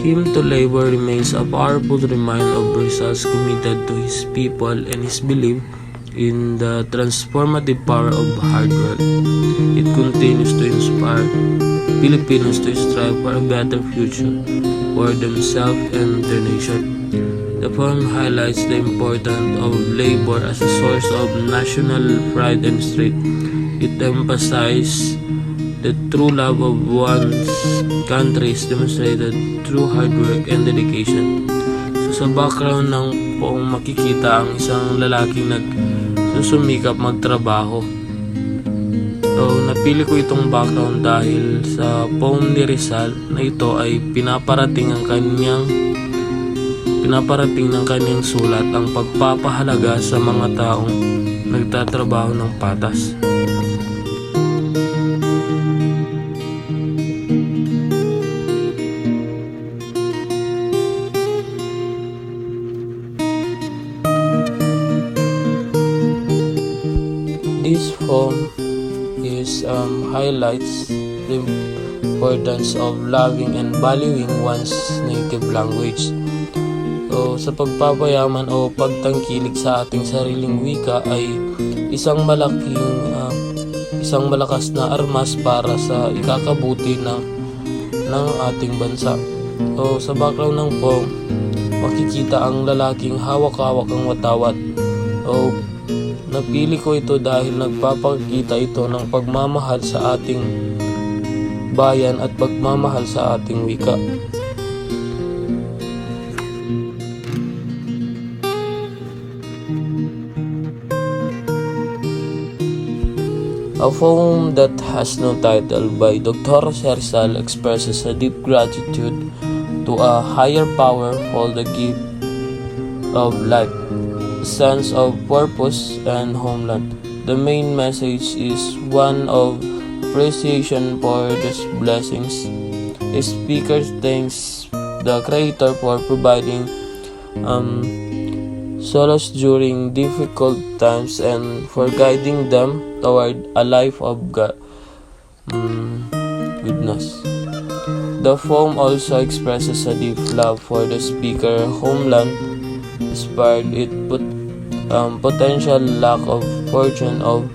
Hymn to Labor remains a powerful reminder of Rizal's committed to his people and his belief in the transformative power of hard work. It continues to inspire Filipinos to strive for a better future for themselves and their nation. The poem highlights the importance of labor as a source of national pride and strength. It emphasizes the true love of one's country is demonstrated through hard work and dedication. So sa background ng poong makikita ang isang lalaking nagsusumikap magtrabaho. So napili ko itong background dahil sa poem ni Rizal na ito ay pinaparating ng kanyang sulat ang pagpapahalaga sa mga taong nagtatrabaho ng patas. This poem highlights the importance of loving and valuing one's native language. So, sa pagpapayaman o pagtangkilik sa ating sariling wika ay isang malakas na armas para sa ikakabuti ng ating bansa. So, sa background ng poem, makikita ang lalaking hawak-hawak ang watawat. So, napili ko ito dahil nagpapakita ito ng pagmamahal sa ating bayan at pagmamahal sa ating wika. A poem that has no title by Dr. Rizal expresses a deep gratitude to a higher power for the gift of life, sense of purpose, and homeland. The main message is one of appreciation for these blessings. The speaker thanks the Creator for providing solace during difficult times and for guiding them toward a life of goodness. The poem also expresses a deep love for the speaker's homeland, despite its potential lack of fortune of